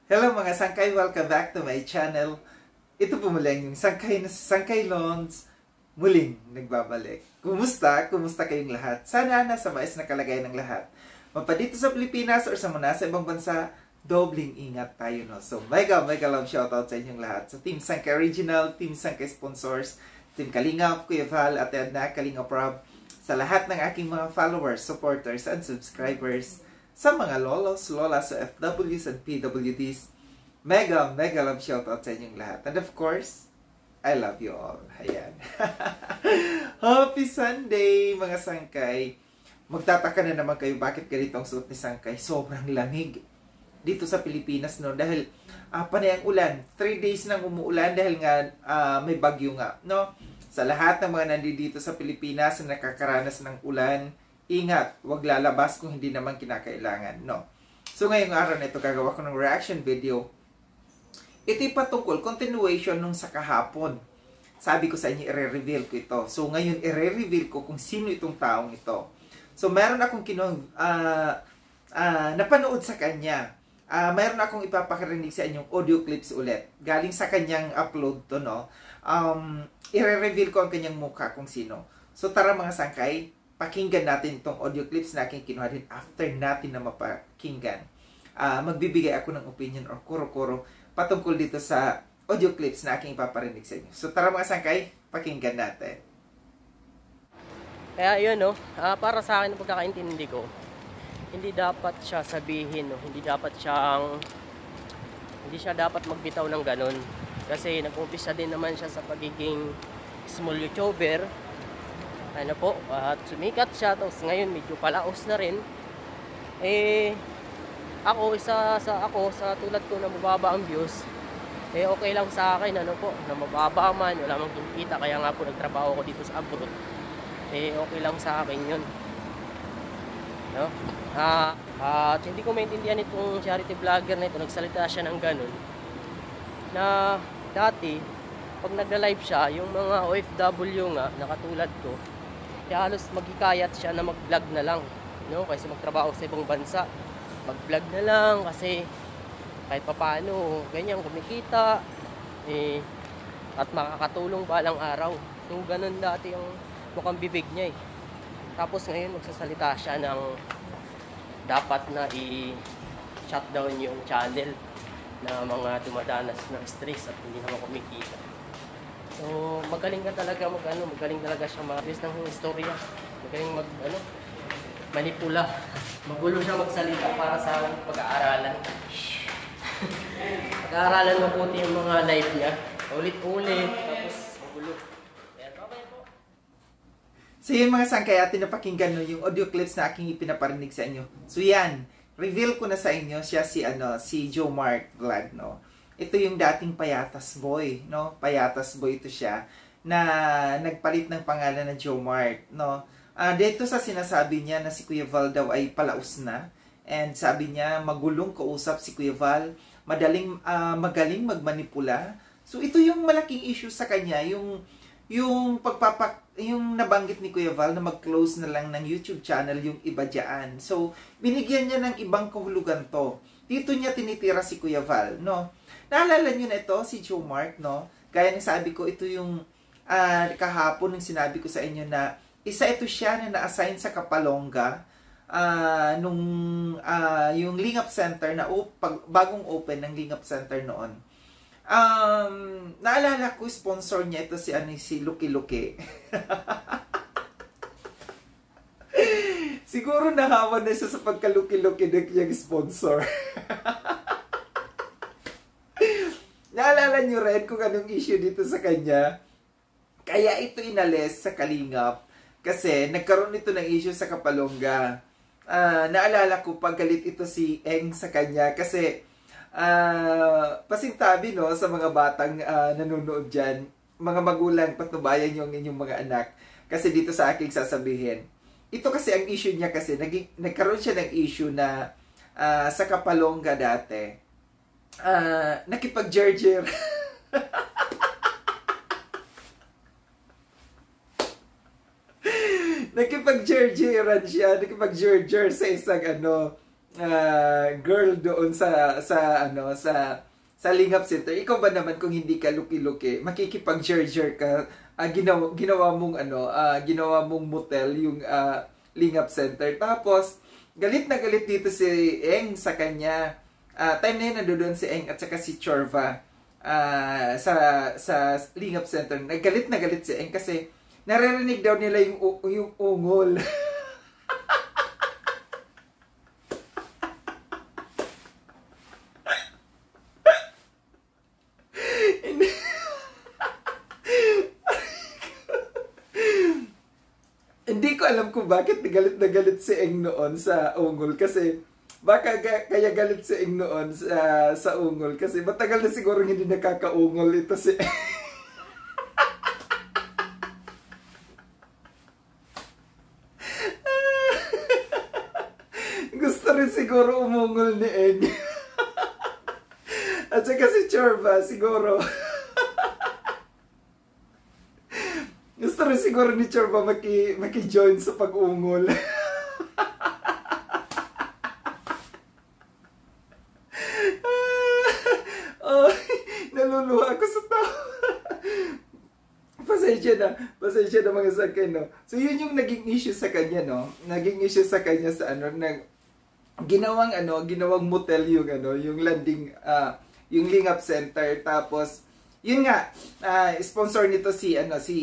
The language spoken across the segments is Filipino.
Hello mga sangkay, welcome back to my channel. Ito po muli yung sangkay na Sangkay Lons muling nagbabalik. Kumusta? Kumusta kayong lahat? Sana nasa maayos na kalagayan ng lahat. Mapadito sa Pilipinas or sa nasa ibang bansa, dobling ingat tayo, no? So mega love shoutout sa inyong lahat. Sa Team Sangkay Original, Team Sangkay Sponsors, Team Kalingap, Kuya Val, at Edna, Kalingap Rob, sa lahat ng aking mga followers, supporters, and subscribers, sa mga lolos, lolas, FWs, and PWDs, mega love shoutout sa inyong lahat. And of course, I love you all. Ayan. Happy Sunday, mga sangkay. Magtataka na naman kayo bakit ganito ang suot ni Sangkay. Sobrang lamig dito sa Pilipinas, no? Dahil panay ang ulan. 3 days nang umuulan dahil nga may bagyo nga, no? Sa lahat ng mga nandito sa Pilipinas na nakakaranas ng ulan, ingat, huwag lalabas kung hindi naman kinakailangan, no? So ngayong araw na ito, gagawa ko ng reaction video. Ito yung patungkol, continuation nung sa kahapon. Sabi ko sa inyo, i-reveal ko ito. So ngayon, i-reveal ko kung sino itong taong ito. So meron akong napanood sa kanya. Meron akong ipapakarinig sa inyong audio clips ulit. Galing sa kanyang upload to, no? I-reveal ko ang kanyang mukha kung sino. So tara mga sangkay, pakinggan natin itong audio clips na aking kinuha din after natin na mapakinggan. Magbibigay ako ng opinion or kuro-kuro patungkol dito sa audio clips na aking ipaparinig sa inyo. So tara mga sangkay, pakinggan natin. Kaya yun, no, para sa akin, pagkakaintindi ko, hindi dapat siya sabihin, no, hindi siya dapat magbitaw ng ganun. Kasi nag-umpisa din naman siya sa pagiging small YouTuber. Ano po, at sumikat siya, tapos ngayon medyo palaos na rin. Ako sa tulad ko na mababa ang views, okay lang sa akin, ano po, na mababa man, wala mang kinikita, kaya nga po nagtrabaho ko dito sa abroad. Okay lang sa akin yun, no? At hindi ko maintindihan itong charity vlogger na ito, nagsalita siya ng ganun, na dati pag nagla-live siya, yung mga OFW nga, nakatulad ko, kaya halos magkikayat siya na mag-vlog na lang, no? Kaysa magtrabaho sa ibang bansa, mag-vlog na lang kasi kahit papaano ganyan kumikita, at makakatulong balang araw. So ganun dati yung mukhang bibig niya, Tapos ngayon magsasalita siya ng dapat na i-shutdown yung channel na mga dumadanas ng stress at hindi naman kumikita. So magaling ka talaga magaling talaga siya mag-base ng istorya. Magaling manipula. Magulo siya magsalita para sa pag-aaralan. Pag-aaralan mabuti yung mga live niya. Ulit-ulit, tapos magulo. Kaya bye po. So yun mga sangkay, atin napakinggan no, yung audio clips na aking ipinaparinig sa inyo. So yan, reveal ko na sa inyo, siya si Joe Mark Vlog, no? Ito yung dating Payatas Boy, no? Payatas Boy ito siya, na nagpalit ng pangalan na Joe Mark, no? Dito sa sinasabi niya na si Kuya Val daw ay palaos na. And sabi niya, magulong kausap si Kuya Val, magaling magmanipula. So ito yung malaking issue sa kanya, yung nabanggit ni Kuya Val na mag-close na lang ng YouTube channel yung iba dyan. So binigyan niya ng ibang kahulugan to. Dito niya tinitira si Kuya Val, no? Naalala niyo na ito, si Joe Mark, no? Gaya ng sabi ko, ito yung kahapon ng sinabi ko sa inyo na ito siya na na-assign sa Kapalonga yung Lingap Center na bagong open ng Lingap Center noon. Naalala ko, sponsor niya ito si Lucky Lucky. Siguro nahawa na siya sa pagka-Lucky-Lucky na kiyang sponsor. Naalala niyo rin kung anong issue dito sa kanya? Kaya ito inalis sa Kalingap kasi nagkaroon ito ng issue sa Kapalonga. Naalala ko paggalit ito si Eng sa kanya kasi pasintabi, no, sa mga batang nanonood dyan, mga magulang, patnubayan yung inyong mga anak. Kasi dito sa aking sasabihin, ito kasi ang issue niya kasi, nagkaroon siya ng issue na sa Kapalonga dati, nakipag-jerjer. Nakipag-jerjeran siya, nakipag-jerjer sa isang girl doon sa Lingap Center. Ikaw ba naman kung hindi ka luki-luki, makikipag-jerjer ka, ginawa mong motel yung Lingap Center. Tapos galit na galit dito si Eng sa kanya. Time na yun nandoon si Eng at saka si Chorva sa Lingap Center. Nagalit na galit si Eng kasi naririnig daw nila yung ungol. Hindi ko alam kung bakit galit na galit si Eng noon sa ungol kasi baka kaya galit si Eng noon sa ungol kasi matagal na siguro hindi nakakaungol ito si Eng. Gusto rin siguro umungol ni Eng. At saka si Chorva siguro gusto rin siguro ni Chorva maki-join sa pag-ungol. Oh, naluluha ako sa tao. Pasensya na mga sakay, no. So yun yung naging issue sa kanya, no. Naging issue sa kanya sa ginawang motel yung landing, yung Lingap Center. Tapos yun nga, sponsor nito si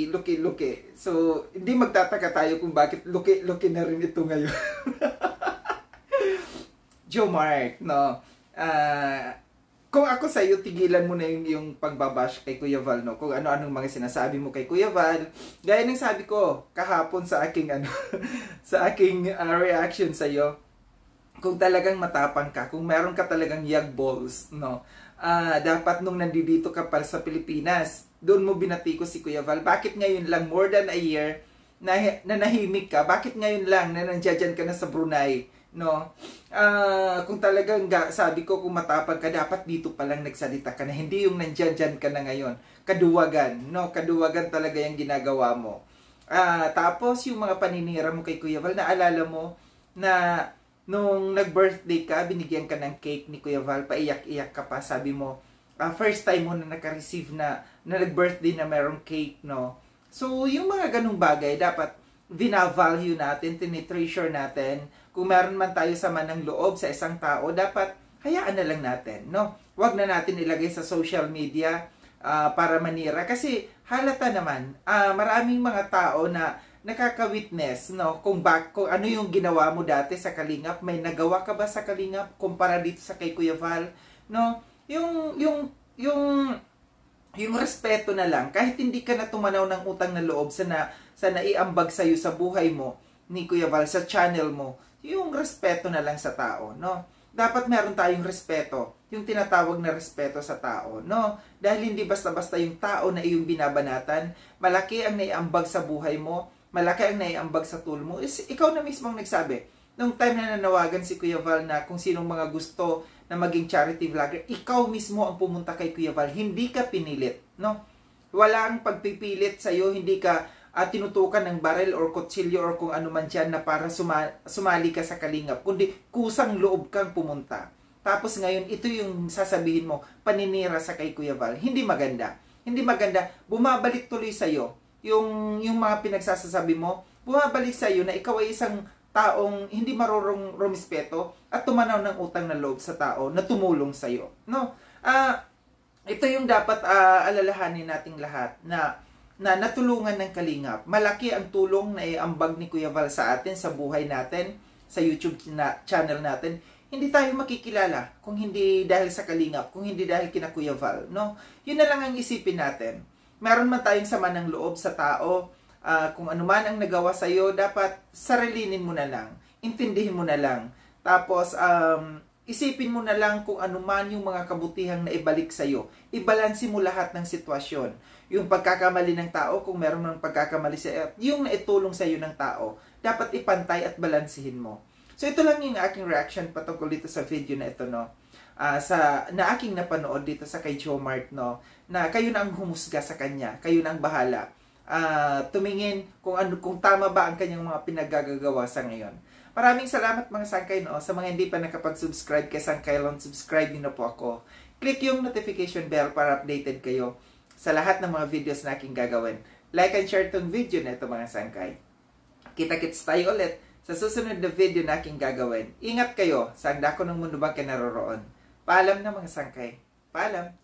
Luki Luki. So hindi magtataka tayo kung bakit Luki Luki na rin ito ngayon. Jomart, no. Kung ako sa iyo, tigilan mo na yung pagbabash kay Kuya Val, no. Kung ano-anong mga sinasabi mo kay Kuya Val, gaya ng sabi ko kahapon sa aking sa aking reaction sa iyo. Kung talagang matapang ka, kung meron ka talagang yag balls, no. Dapat nung nandito ka pa sa Pilipinas, doon mo binatiko si Kuya Val. Bakit ngayon lang, more than a year, na nahimik ka? Bakit ngayon lang na nandiyan ka na sa Brunei? No? Kung talagang sabi ko, kung matapang ka, dapat dito pa lang nagsalita ka na. Hindi yung nandiyan ka na ngayon. Kaduwagan. No? Kaduwagan talaga yung ginagawa mo. Tapos, yung mga paninira mo kay Kuya Val, naalala mo na nung nag-birthday ka, binigyan ka ng cake ni Kuya Val, paiyak-iyak ka pa, sabi mo, first time mo na naka-receive na nag-birthday na merong cake, no? So, yung mga ganung bagay, dapat vina-value natin, tinitreasure natin. Kung meron man tayo sama ng loob sa isang tao, dapat hayaan na lang natin, no? Huwag na natin ilagay sa social media para manira. Kasi halata naman, maraming mga tao na nakaka-witness, no, kung ano yung ginawa mo dati sa Kalingap, may nagawa ka ba sa Kalingap kumpara dito sa kay Kuya Val, no? Yung respeto na lang, kahit hindi ka na tumanaw ng utang na loob sa naiambag sa iyo sa buhay mo ni Kuya Val, sa channel mo, yung respeto na lang sa tao, no? Dapat meron tayong respeto, yung tinatawag na respeto sa tao, no? Dahil hindi basta-basta yung tao na iyong binabanatan, malaki ang naiambag sa buhay mo, malaki ang naiambag sa tool mo. Ikaw na mismo ang nagsabi. Nung time na nanawagan si Kuya Val na kung sinong mga gusto na maging charity vlogger, ikaw mismo ang pumunta kay Kuya Val. Hindi ka pinilit, no? Walang pagpipilit sa'yo, hindi ka tinutukan ng barel or kutsilyo or kung ano man dyan na para sumali ka sa Kalingap. Kundi kusang loob kang pumunta. Tapos ngayon, ito yung sasabihin mo, paninira sa kay Kuya Val. Hindi maganda. Hindi maganda. Bumabalik tuloy sa'yo yung mga pinagsasabi mo, bumabalik sa iyo na ikaw ay isang taong hindi marunong rumispeto at tumanaw ng utang na loob sa tao na tumulong sa iyo, no? Ito yung dapat alalahanin nating lahat na natulungan ng Kalingap. Malaki ang tulong na iambag ni Kuya Val sa atin, sa buhay natin, sa YouTube channel natin. Hindi tayo makikilala kung hindi dahil sa Kalingap, kung hindi dahil kina Kuya Val, no? Yun na lang ang isipin natin. Meron man tayong sama ng loob sa tao, kung ano man ang nagawa sa iyo, dapat sarilinin mo na lang, intindihin mo na lang. Tapos, isipin mo na lang kung ano man yung mga kabutihang na ibalik sa iyo. Ibalansi mo lahat ng sitwasyon. Yung pagkakamali ng tao, kung meron ng pagkakamali sa iyo, yung naitulong sa iyo ng tao, dapat ipantay at balansihin mo. So, ito lang yung aking reaction patungkol dito sa video na ito, no? Na aking napanood dito sa kay Jomart, no, na kayo na ang humusga sa kanya, kayo na ang bahala tumingin kung tama ba ang kanyang mga pinagagagawa sa ngayon. Maraming salamat mga sangkay no. Sa mga hindi pa nakapag-subscribe kay Sangkay Lon, subscribe din na po ako. Click yung notification bell para updated kayo sa lahat ng mga videos na aking gagawin. Like and share tong video na ito mga sangkay. Kita-kits tayo ulit sa susunod na video na aking gagawin. Ingat kayo sa dako ng mundo ba kinaroroon. Paalam na mga sangkay. Paalam.